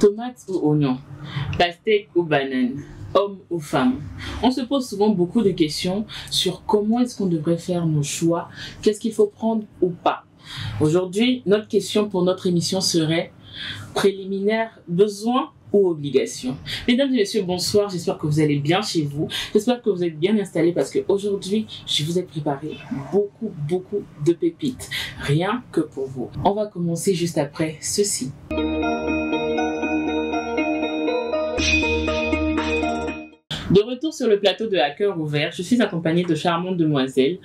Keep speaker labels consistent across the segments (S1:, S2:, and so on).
S1: Tomate ou oignon, pastèque ou banane, homme ou femme. On se pose souvent beaucoup de questions sur comment est-ce qu'on devrait faire nos choix, qu'est-ce qu'il faut prendre ou pas. Aujourd'hui, notre question pour notre émission serait préliminaire, besoin ou obligation. Mesdames et messieurs, bonsoir, j'espère que vous allez bien chez vous, j'espère que vous êtes bien installés parce qu'aujourd'hui, je vous ai préparé beaucoup de pépites, rien que pour vous. On va commencer juste après ceci. De retour sur le plateau de À Cœur Ouvert, je suis accompagnée de charmantes demoiselles.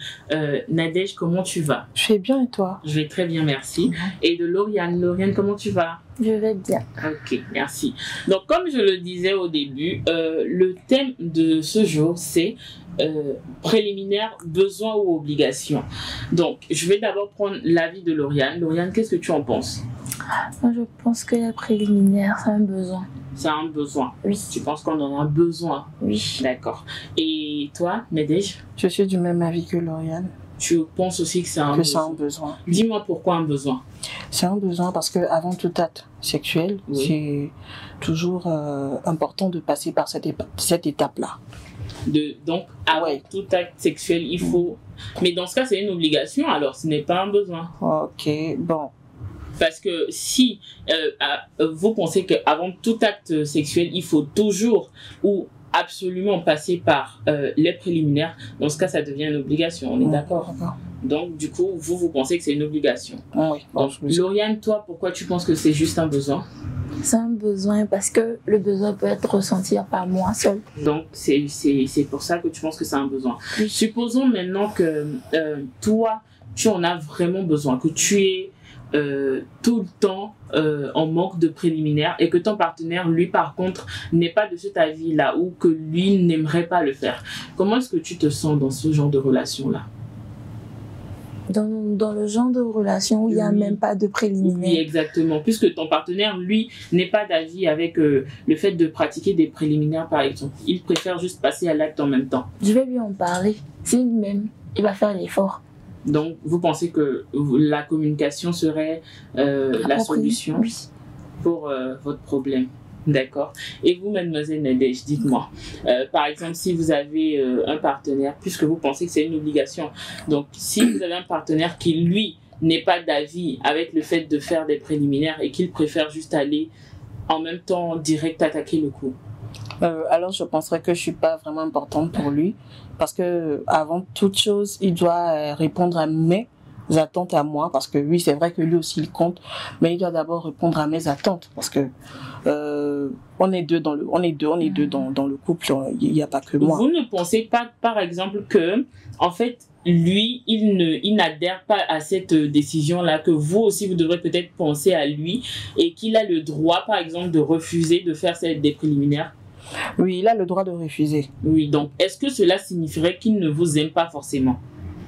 S1: Nadège, comment tu vas?
S2: Je vais bien et toi?
S1: Je vais très bien, merci. Et de Lauriane. Lauriane, comment tu vas?
S3: Je vais bien.
S1: Ok, merci. Donc, comme je le disais au début, le thème de ce jour, c'est préliminaire, besoin ou obligation. Donc, je vais d'abord prendre l'avis de Lauriane. Lauriane, qu'est-ce que tu en penses?
S3: Moi, je pense que les préliminaires, c'est un besoin.
S1: C'est un besoin.
S3: Oui.
S1: Tu penses qu'on en a besoin?
S3: Oui.
S1: D'accord. Et toi, Nadège?
S2: Je suis du même avis que Lauriane.
S1: Tu penses aussi que c'est un besoin?
S2: C'est un besoin.
S1: Dis-moi pourquoi un besoin?
S2: C'est un besoin parce qu'avant tout acte sexuel,
S1: Oui.
S2: c'est toujours important de passer par cette étape-là.
S1: Donc, avant tout acte sexuel, il faut... Mais dans ce cas, c'est une obligation, alors ce n'est pas un besoin.
S2: Ok, bon.
S1: Parce que si vous pensez qu'avant tout acte sexuel, il faut toujours ou absolument passer par les préliminaires, dans ce cas, ça devient une obligation, on est d'accord? Donc, du coup, vous pensez que c'est une obligation.
S2: Oui. Bon,
S1: Donc, Lauriane, toi, pourquoi tu penses que c'est juste un besoin?
S3: C'est un besoin parce que le besoin peut être ressenti par moi seule.
S1: Donc, c'est pour ça que tu penses que c'est un besoin.
S3: Oui.
S1: Supposons maintenant que toi, tu en as vraiment besoin, que tu es tout le temps en manque de préliminaire et que ton partenaire, lui, par contre, n'est pas de cet avis-là ou que lui n'aimerait pas le faire. Comment est-ce que tu te sens dans ce genre de relation-là?
S3: Dans le genre de relation où il n'y a même pas de préliminaire.
S1: Oui, exactement. Puisque ton partenaire, lui, n'est pas d'avis avec le fait de pratiquer des préliminaires, par exemple. Il préfère juste passer à l'acte en même temps.
S3: Je vais lui en parler. S'il m'aime, il va faire l'effort.
S1: Donc, vous pensez que la communication serait la solution pour votre problème? D'accord. Et vous, mademoiselle Nadège, dites-moi, par exemple, si vous avez un partenaire, puisque vous pensez que c'est une obligation, donc si vous avez un partenaire qui, lui, n'est pas d'avis avec le fait de faire des préliminaires et qu'il préfère juste aller en même temps direct attaquer le coup?
S2: Alors, je penserais que je suis pas vraiment importante pour lui parce que avant toute chose, il doit répondre à mes attentes à moi parce que oui, c'est vrai que lui aussi il compte, mais il doit d'abord répondre à mes attentes parce que on est deux dans le couple, il n'y a pas que moi.
S1: Vous ne pensez pas, par exemple, que en fait lui, il n'adhère pas à cette décision-là, que vous aussi, vous devrez peut-être penser à lui et qu'il a le droit, par exemple, de refuser de faire des préliminaires?
S2: Oui, il a le droit de refuser.
S1: Oui, donc est-ce que cela signifierait qu'il ne vous aime pas forcément?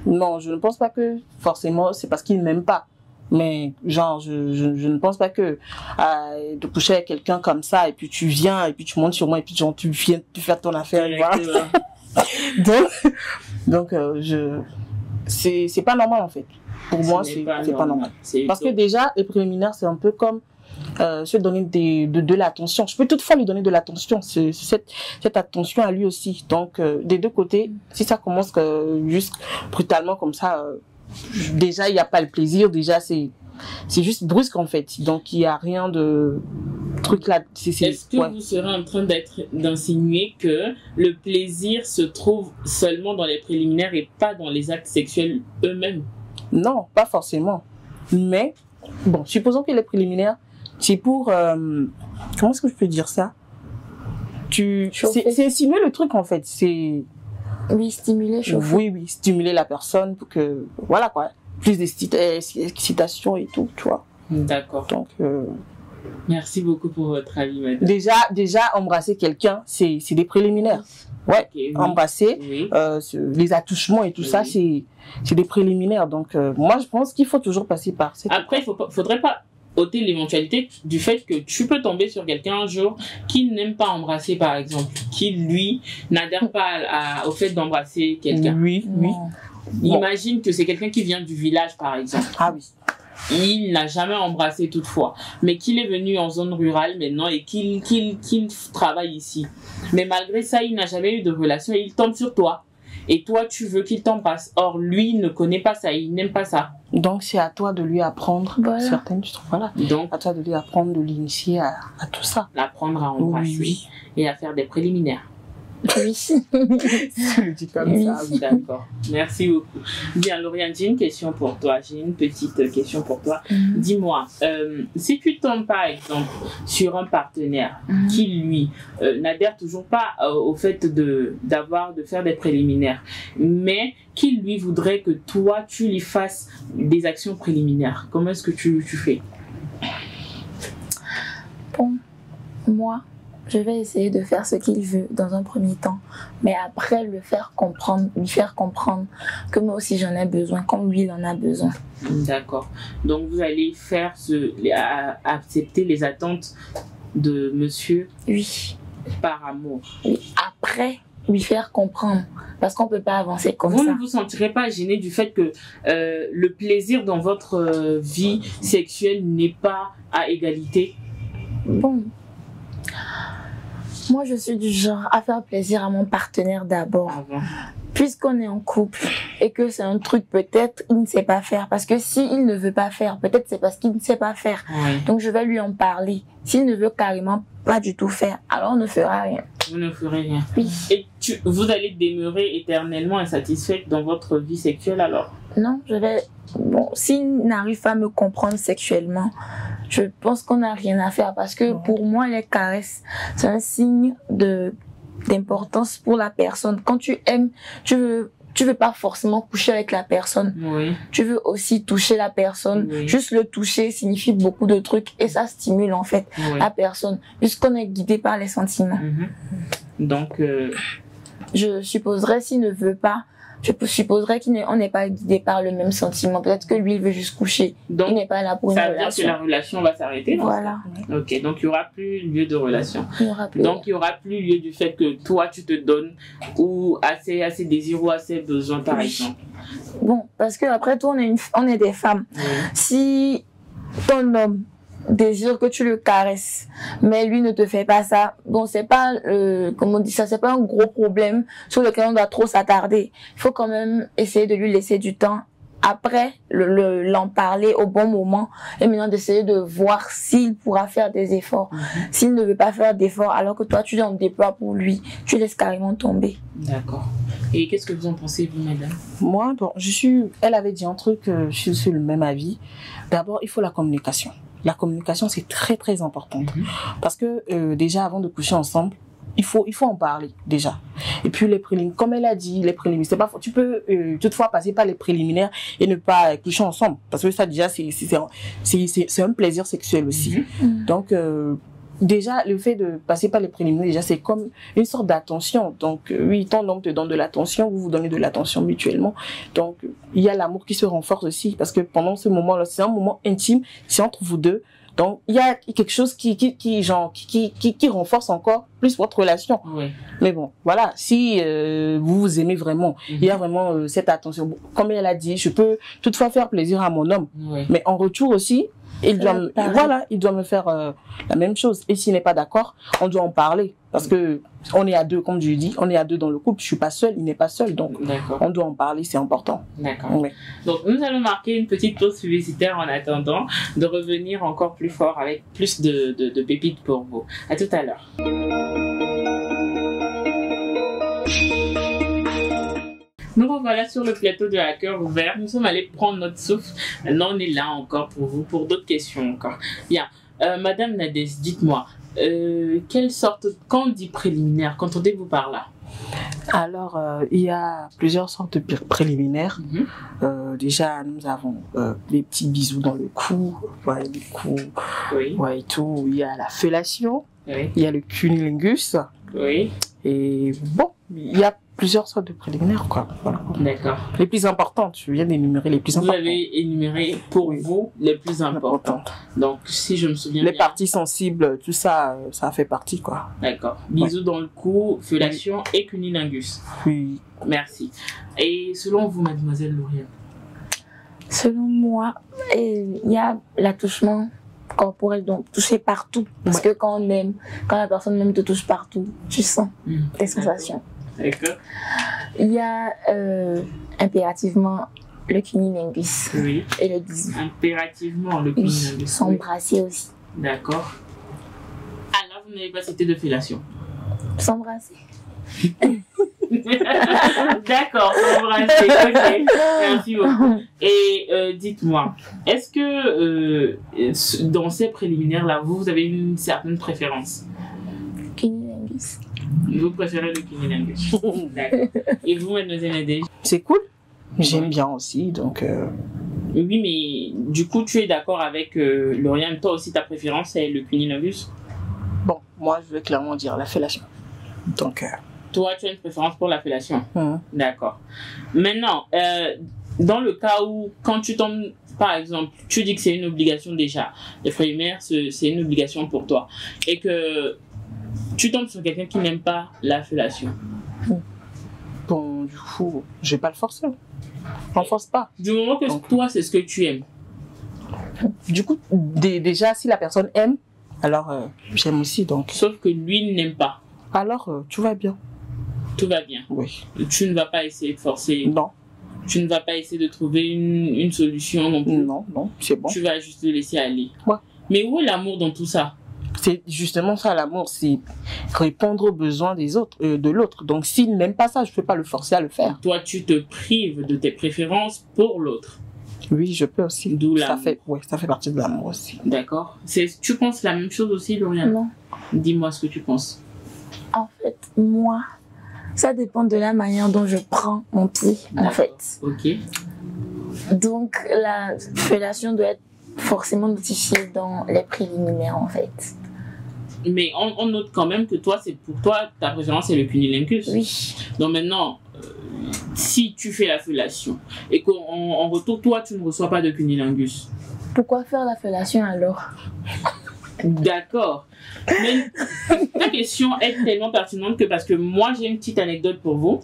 S2: Non, je ne pense pas que forcément c'est parce qu'il ne m'aime pas. Mais genre, je ne pense pas que de coucher avec quelqu'un comme ça et puis tu viens et puis tu montes sur moi et puis genre, tu viens tu faire ton affaire. Voilà. donc c'est pas normal en fait. Pour moi, c'est pas normal. Parce que déjà, les préliminaires, c'est un peu comme se donner de l'attention. Je peux toutefois lui donner de l'attention, cette attention à lui aussi. Donc, des deux côtés, si ça commence juste brutalement comme ça, déjà, il n'y a pas le plaisir. Déjà, c'est juste brusque en fait. Donc, il n'y a rien de truc là.
S1: Est-ce que vous serez en train d'insinuer que le plaisir se trouve seulement dans les préliminaires et pas dans les actes sexuels eux-mêmes?
S2: Non, pas forcément. Mais, bon, supposons que les préliminaires, c'est pour... comment est-ce que je peux dire ça? C'est insinuer le truc en fait. C'est...
S3: Oui, stimuler, chauffer.
S2: Oui, stimuler la personne pour que... Voilà quoi. Plus d'excitation et tout, tu vois.
S1: D'accord.
S2: Donc...
S1: Merci beaucoup pour votre avis, madame.
S2: Déjà embrasser quelqu'un, c'est des préliminaires. Ouais, okay, oui. Embrasser, oui. Les attouchements et tout ça, c'est des préliminaires. Donc, moi, je pense qu'il faut toujours passer par cette...
S1: Après, faudrait pas ôter l'éventualité du fait que tu peux tomber sur quelqu'un un jour qui n'aime pas embrasser, par exemple, qui, lui, n'adhère pas au fait d'embrasser quelqu'un.
S2: Oui.
S1: Imagine que c'est quelqu'un qui vient du village, par exemple.
S2: Ah oui.
S1: il n'a jamais embrassé toutefois, mais qu'il est venu en zone rurale maintenant et qu'il travaille ici. Mais malgré ça, il n'a jamais eu de relation et il tombe sur toi. Et toi, tu veux qu'il t'embrasse. Or, lui ne connaît pas ça, il n'aime pas ça.
S2: Donc, c'est à toi de lui apprendre certaines choses. Voilà. Donc, à toi de lui apprendre, de l'initier à tout ça.
S1: L'apprendre à embrasser et à faire des préliminaires.
S3: Oui.
S2: Je dis comme ça.
S1: Oui. D'accord. Merci beaucoup. Bien, Lauriane, j'ai une question pour toi. J'ai une petite question pour toi. Dis-moi, si tu tombes par exemple sur un partenaire qui, lui, n'adhère toujours pas au fait de faire des préliminaires, mais qui, lui, voudrait que toi, tu lui fasses des actions préliminaires, comment est-ce que tu fais?
S3: Bon, moi, je vais essayer de faire ce qu'il veut dans un premier temps, mais après lui faire comprendre que moi aussi j'en ai besoin, comme lui il en a besoin.
S1: D'accord. Donc vous allez accepter les attentes de monsieur?
S3: Oui.
S1: Par amour?
S3: Oui. Après, lui faire comprendre, parce qu'on peut pas avancer comme ça.
S1: Vous ne vous sentirez pas gêné du fait que le plaisir dans votre vie sexuelle n'est pas à égalité?
S3: Bon. Moi, je suis du genre à faire plaisir à mon partenaire d'abord. Puisqu'on est en couple et que c'est un truc peut-être il ne sait pas faire. Parce que s'il ne veut pas faire, peut-être c'est parce qu'il ne sait pas faire. Oui. Donc, je vais lui en parler. S'il ne veut carrément pas du tout faire, alors on ne fera rien.
S1: Vous ne ferez rien.
S3: Oui.
S1: Et vous allez demeurer éternellement insatisfaite dans votre vie sexuelle alors?
S3: Non, bon, s'il n'arrive pas à me comprendre sexuellement, je pense qu'on n'a rien à faire parce que pour moi, les caresses, c'est un signe d'importance pour la personne. Quand tu aimes, tu veux pas forcément coucher avec la personne.
S1: Oui.
S3: Tu veux aussi toucher la personne. Oui. Juste le toucher signifie beaucoup de trucs et ça stimule en fait la personne puisqu'on est guidé par les sentiments.
S1: Donc,
S3: je supposerais s'il ne veut pas, je supposerais qu'on n'est pas guidé par le même sentiment. Peut-être que lui, il veut juste coucher. Donc, il n'est pas là pour une relation.
S1: Ça veut dire que la relation va s'arrêter.
S3: Voilà.
S1: Ok, donc il n'y aura plus lieu de relation.
S3: Il
S1: n'y aura plus lieu du fait que toi, tu te donnes ou assez désir ou assez besoin, par exemple.
S3: Bon, parce que après tout, on est des femmes. Si ton homme désire que tu le caresses, mais lui ne te fait pas ça, bon, c'est pas, comment on dit ça, c'est pas un gros problème sur lequel on doit trop s'attarder. Il faut quand même essayer de lui laisser du temps. Après, l'en parler au bon moment et maintenant d'essayer de voir s'il pourra faire des efforts. S'il ne veut pas faire d'efforts alors que toi, tu en déploies pour lui, tu laisses carrément tomber.
S1: D'accord. Et qu'est-ce que vous en pensez, vous, madame?
S2: Moi, bon, elle avait dit un truc, je suis sur le même avis. D'abord, il faut la communication. La communication, c'est très, très important. Parce que déjà, avant de coucher ensemble, il faut en parler déjà. Et puis les préliminaires, comme elle a dit, les préliminaires, c'est pas tu peux toutefois passer par les préliminaires et ne pas coucher ensemble parce que ça déjà c'est un plaisir sexuel aussi. Donc déjà le fait de passer par les préliminaires déjà c'est comme une sorte d'attention. Donc oui, ton homme te donne de l'attention, vous vous donnez de l'attention mutuellement. Donc il y a l'amour qui se renforce aussi parce que pendant ce moment-là, c'est un moment intime, c'est entre vous deux. Donc, il y a quelque chose qui renforce encore plus votre relation.
S1: Oui.
S2: Mais bon, voilà, si vous vous aimez vraiment, il y a vraiment cette attention. Comme elle a dit, je peux toutefois faire plaisir à mon homme. Mais en retour aussi, il doit me faire la même chose. Et s'il n'est pas d'accord, on doit en parler. Parce que on est à deux, comme je dis, on est à deux dans le couple. Je suis pas seule, il n'est pas seul. Donc, on doit en parler, c'est important.
S1: D'accord. Donc, nous allons marquer une petite pause publicitaire en attendant de revenir encore plus fort avec plus de pépites pour vous. À tout à l'heure. Nous revoilà sur le plateau de À Cœur Ouvert. Nous sommes allés prendre notre souffle. Maintenant, on est là encore pour vous, pour d'autres questions encore. Bien. Madame Nadès, dites-moi, quelle sorte, quand on dit préliminaire, qu'entendez-vous par là?
S2: Alors, il y a plusieurs sortes de préliminaires. Déjà, nous avons les petits bisous dans le cou, les coups, et tout. Il y a la fellation, il y a le cunnilingus. Et bon, il y a plusieurs sortes de préliminaires, quoi. Voilà.
S1: D'accord.
S2: Les plus importantes, je viens d'énumérer les plus importantes.
S1: Vous avez énuméré pour vous les plus importantes. Donc, si je me souviens
S2: bien.
S1: Les
S2: parties sensibles, tout ça, ça fait partie, quoi.
S1: D'accord. Bisous dans le cou, fellation et cunnilingus.
S2: Oui.
S1: Merci. Et selon vous, mademoiselle Lauriane?
S3: Selon moi, il y a l'attouchement corporel, donc toucher partout. Parce que quand on aime, quand la personne même te touche partout, tu sens des sensations.
S1: D'accord.
S3: Il y a impérativement le cunnilingus et le bisou.
S1: Impérativement le cunnilingus.
S3: S'embrasser aussi.
S1: D'accord. Ah là, vous n'avez pas cité de fellation.
S3: S'embrasser.
S1: D'accord, s'embrasser. Ok, merci beaucoup. Et dites-moi, est-ce que dans ces préliminaires-là, vous avez une certaine préférence?
S3: Cunnilingus.
S1: Vous préférez le cunnilingus. D'accord. Et vous, mademoiselle Nadège?
S2: C'est cool. J'aime bien aussi, donc...
S1: Oui, mais du coup, tu es d'accord avec Lauriane, toi aussi, ta préférence, c'est le cunnilingus?
S2: Bon, moi, je vais clairement dire la fellation. Donc...
S1: Toi, tu as une préférence pour la fellation? D'accord. Maintenant, dans le cas où, quand tu tombes, par exemple, tu dis que c'est une obligation déjà, les préliminaires, c'est une obligation pour toi, et que tu tombes sur quelqu'un qui n'aime pas la fellation.
S2: Bon, du coup, je vais pas le forcer. On force pas.
S1: Du moment que toi, c'est ce que tu aimes.
S2: Du coup, déjà, si la personne aime, alors j'aime aussi, donc...
S1: Sauf que lui n'aime pas.
S2: Alors, tout va bien.
S1: Tout va bien.
S2: Oui.
S1: Tu ne vas pas essayer de forcer.
S2: Non.
S1: Tu ne vas pas essayer de trouver une solution non plus.
S2: Non, c'est bon.
S1: Tu vas juste le laisser aller.
S2: Ouais.
S1: Mais où est l'amour dans tout ça?
S2: C'est justement ça, l'amour, c'est répondre aux besoins des autres, de l'autre. Donc, s'il n'aime pas ça, je ne peux pas le forcer à le faire.
S1: Toi, tu te prives de tes préférences pour l'autre.
S2: Oui, je peux aussi.
S1: D'où
S2: ça fait partie de l'amour aussi.
S1: D'accord. Tu penses la même chose aussi, Lauriane?
S3: Non.
S1: Dis-moi ce que tu penses.
S3: En fait, moi, ça dépend de la manière dont je prends mon pied, en fait.
S1: Ok.
S3: Donc, la fellation doit être forcément notifiée dans les préliminaires, en fait.
S1: Mais on note quand même que toi, pour toi, ta préférence, c'est le cunnilingus.
S3: Oui.
S1: Donc maintenant, si tu fais la fellation et qu'en retour, toi, tu ne reçois pas de cunnilingus.
S3: Pourquoi faire la fellation alors?
S1: D'accord. Mais ta question est tellement pertinente que parce que moi, j'ai une petite anecdote pour vous.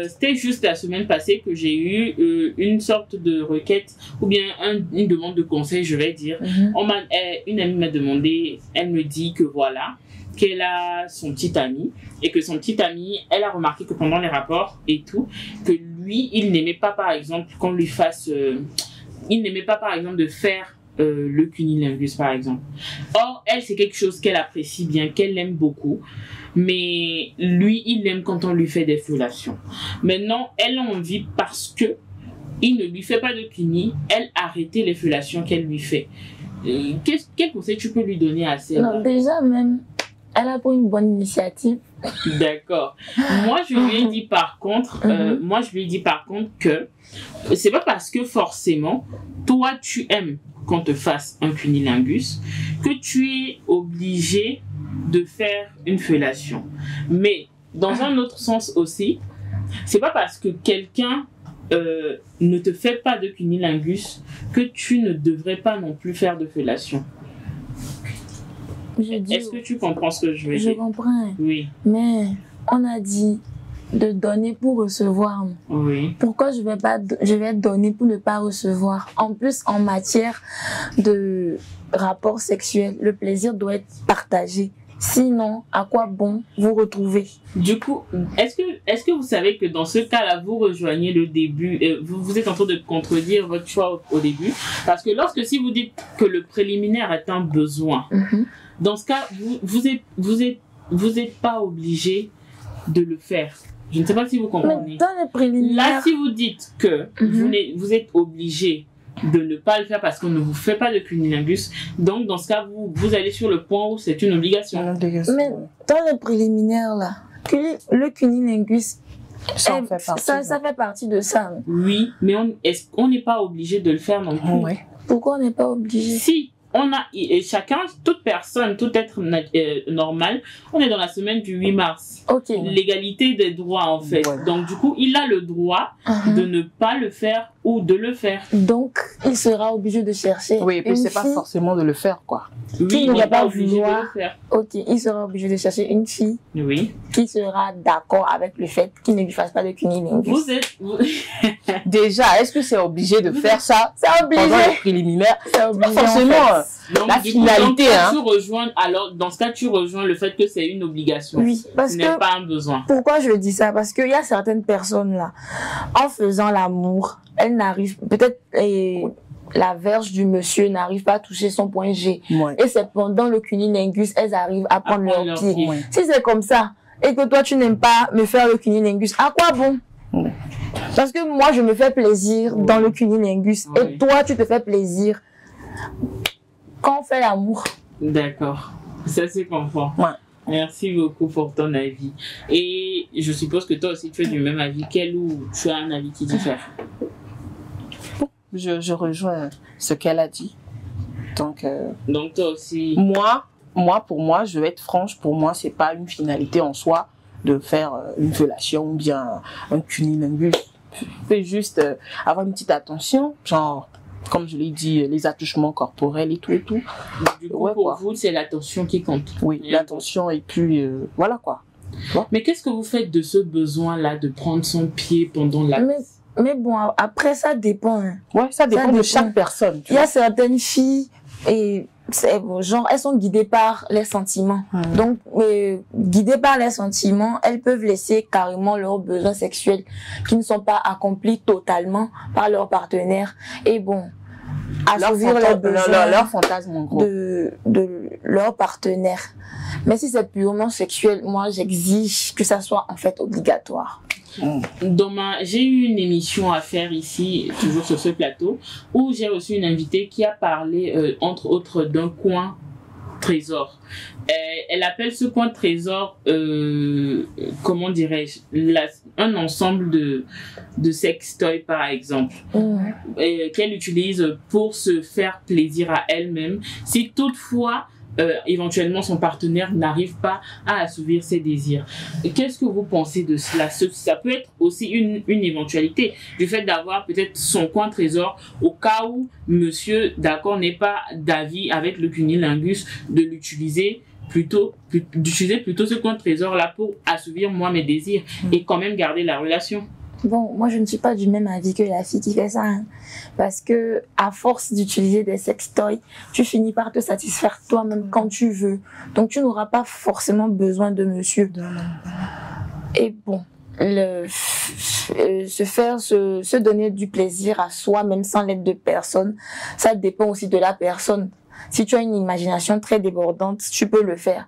S1: C'était juste la semaine passée que j'ai eu une sorte de requête ou bien une demande de conseil, je vais dire. Une amie m'a demandé, elle me dit que voilà, qu'elle a son petit ami et que son petit ami, elle a remarqué que pendant les rapports et tout, que lui, il n'aimait pas par exemple qu'on lui fasse... il n'aimait pas par exemple de faire le cunnilingus par exemple. Or, elle, c'est quelque chose qu'elle apprécie bien, qu'elle aime beaucoup. Mais lui, il aime quand on lui fait des fellations. Maintenant, elle a envie parce que il ne lui fait pas de cunni, elle arrêtait les fellations qu'elle lui fait. Quel conseil tu peux lui donner à celle-là?
S3: Non, déjà même, elle a pris une bonne initiative.
S1: D'accord. Moi, je lui ai dit par contre, que c'est pas parce que forcément, toi, tu aimes qu'on te fasse un cunnilingus que tu es obligé de faire une fellation. Mais dans un autre sens aussi, c'est pas parce que quelqu'un ne te fait pas de cunnilingus que tu ne devrais pas non plus faire de fellation. Est-ce que tu comprends ce que je veux dire?
S3: Je comprends.
S1: Oui.
S3: Mais on a dit de donner pour recevoir.
S1: Oui.
S3: Pourquoi je vais donner pour ne pas recevoir? En plus, en matière de rapport sexuel, le plaisir doit être partagé. Sinon, à quoi bon vous retrouver?
S1: Du coup, est-ce que vous savez que dans ce cas-là, vous rejoignez le début, vous êtes en train de contredire votre choix au début? Parce que si vous dites que le préliminaire est un besoin, dans ce cas, vous êtes pas obligé de le faire. Je ne sais pas si vous comprenez.
S3: Mais dans les préliminaires...
S1: Là, si vous dites que vous êtes obligé de ne pas le faire parce qu'on ne vous fait pas de cunnilingus, donc dans ce cas, vous allez sur le point où c'est une obligation.
S3: Mais dans les préliminaires, là, le cunnilingus, ça fait partie de ça.
S1: Oui, mais on n'est pas obligé de le faire non plus.
S2: Ouais.
S3: Pourquoi on n'est pas obligé?
S1: Si et chacun, toute personne, tout être normal, on est dans la semaine du 8 mars. L'égalité des droits, en fait. Donc, du coup, il a le droit de ne pas le faire ou de le faire.
S3: Donc, il sera obligé de chercher.
S2: Oui, et puis c'est pas forcément de le faire, quoi.
S3: Qui ne va pas vouloir. Il sera obligé de chercher une fille. Qui sera d'accord avec le fait qu'il ne lui fasse pas de cunnilingus.
S2: Déjà, est-ce que c'est obligé de faire ça?
S3: C'est obligé.
S2: Pendant les préliminaires.
S3: C'est obligé.
S2: Pas forcément.
S1: Donc,
S2: la finalité,
S1: alors, dans ce cas, tu rejoins le fait que c'est une obligation.
S3: Oui, parce
S1: ce
S3: que.
S1: n'est pas un besoin.
S3: Pourquoi je dis ça? Parce qu'il y a certaines personnes là, en faisant l'amour, elles n'arrivent, peut-être, la verge du monsieur n'arrive pas à toucher son point G. Et c'est pendant le cunnilingus, elles arrivent à prendre leur pied. Si c'est comme ça, et que toi tu n'aimes pas me faire le cunnilingus, à quoi bon? Parce que moi je me fais plaisir dans le cunnilingus et toi tu te fais plaisir quand on fait l'amour.
S1: D'accord, ça se comprend. Merci beaucoup pour ton avis. Et je suppose que toi aussi tu es du même avis qu'elle ou tu as un avis qui diffère?
S2: Je rejoins ce qu'elle a dit. Donc
S1: toi aussi.
S2: Pour moi, je vais être franche, pour moi, c'est pas une finalité en soi de faire une fellation ou bien un cunnilingus. Je peux juste avoir une petite attention, genre, comme je l'ai dit, les attouchements corporels et tout et tout.
S1: Du coup, pour vous, c'est l'attention qui compte.
S2: Oui, l'attention et puis voilà quoi.
S1: Mais qu'est-ce que vous faites de ce besoin-là de prendre son pied pendant la...
S3: Mais bon, après ça dépend.
S2: Ça dépend de chaque personne.
S3: Il y a certaines filles et genre elles sont guidées par les sentiments. Donc guidées par les sentiments, elles peuvent laisser carrément leurs besoins sexuels qui ne sont pas accomplis totalement par leur partenaire. Et bon, assouvir les besoins
S2: leur fantasme en gros
S3: de leur partenaire. Mais si c'est purement sexuel, moi j'exige que ça soit en fait obligatoire.
S1: J'ai eu une émission à faire ici, toujours sur ce plateau, où j'ai reçu une invitée qui a parlé, entre autres, d'un coin trésor. Elle appelle ce coin trésor, comment dirais-je, un ensemble de sextoys, par exemple, qu'elle utilise pour se faire plaisir à elle-même. Si toutefois, éventuellement son partenaire n'arrive pas à assouvir ses désirs. Qu'est-ce que vous pensez de cela? Ça peut être aussi une éventualité du fait d'avoir peut-être son coin trésor au cas où monsieur d'accord n'est pas d'avis avec le cunnilingus, de l'utiliser d'utiliser plutôt ce coin trésor là pour assouvir moi mes désirs et quand même garder la relation.
S3: Bon, moi je ne suis pas du même avis que la fille qui fait ça, parce que à force d'utiliser des sextoys, tu finis par te satisfaire toi-même quand tu veux. Donc tu n'auras pas forcément besoin de monsieur. Et bon, se donner du plaisir à soi, même sans l'aide de personne, ça dépend aussi de la personne. Si tu as une imagination très débordante, tu peux le faire.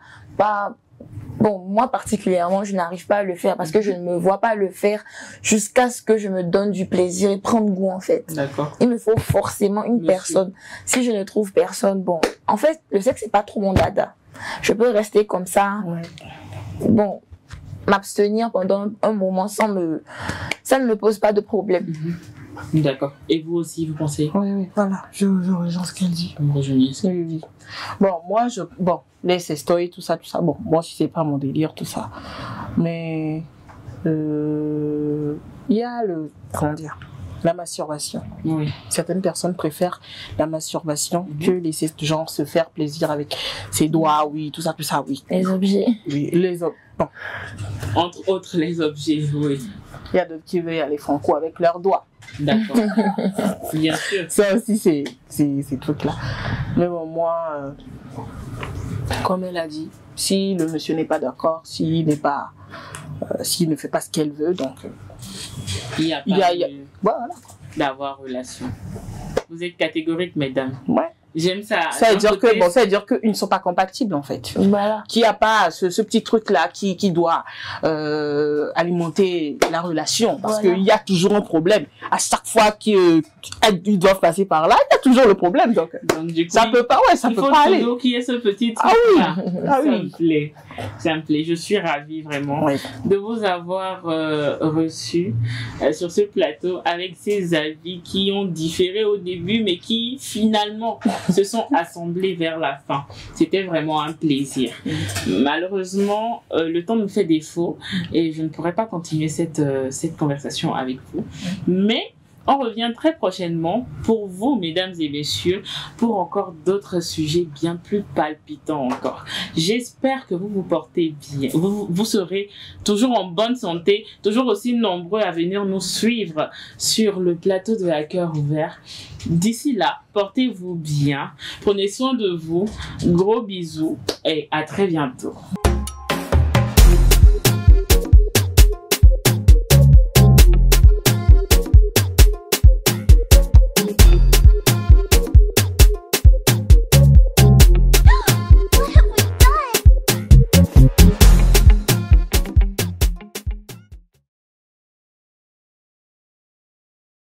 S3: Bon, moi particulièrement, je n'arrive pas à le faire parce que je ne me vois pas le faire jusqu'à ce que je me donne du plaisir et prendre goût en fait.
S1: D'accord.
S3: Il me faut forcément une personne. Si je ne trouve personne, bon, en fait, le sexe c'est pas trop mon dada. Je peux rester comme ça. Bon, m'abstenir pendant un moment ça ne me pose pas de problème.
S1: D'accord. Et vous aussi, vous pensez?
S2: Oui, voilà. Je rejoins ce qu'elle dit.
S1: Vous rejoignez.
S2: Oui. Bon, les sextoys, tout ça. Bon, moi, si c'est pas mon délire, tout ça. Mais, il y a la masturbation.
S3: Oui.
S2: Certaines personnes préfèrent la masturbation que genre se faire plaisir avec ses doigts, oui, tout ça, oui.
S3: Les objets.
S2: Oui, les objets. Bon.
S1: Entre autres, les objets, oui.
S2: Il y a d'autres qui veulent aller franco avec leurs doigts.
S1: D'accord. Bien sûr.
S2: Ça aussi, c'est ces trucs-là. Mais bon, moi, comme elle a dit, si le monsieur n'est pas d'accord, s'il ne fait pas ce qu'elle veut, donc
S1: il y a
S2: voilà,
S1: d'avoir relation. Vous êtes catégorique, mesdames.
S2: Ouais.
S1: J'aime ça.
S2: Ça veut dire qu'ils ne sont pas compatibles, en fait.
S3: Voilà.
S2: Qu'il n'y a pas ce petit truc-là qui doit alimenter la relation. Parce qu'il y a toujours un problème. À chaque fois qu'ils doivent passer par là, il y a toujours le problème. Donc du coup, ça peut pas aller. Il faut
S1: toujours qu'il y ait ce petit truc là. Ça me plaît. Je suis ravie vraiment de vous avoir reçu sur ce plateau avec ces avis qui ont différé au début, mais qui finalement se sont assemblés vers la fin. C'était vraiment un plaisir. Malheureusement, le temps me fait défaut et je ne pourrai pas continuer cette conversation avec vous. Mais on revient très prochainement pour vous, mesdames et messieurs, pour encore d'autres sujets bien plus palpitants encore. J'espère que vous vous portez bien. Vous serez toujours en bonne santé, toujours aussi nombreux à venir nous suivre sur le plateau de À Cœur Ouvert. D'ici là, portez-vous bien, prenez soin de vous, gros bisous et à très bientôt.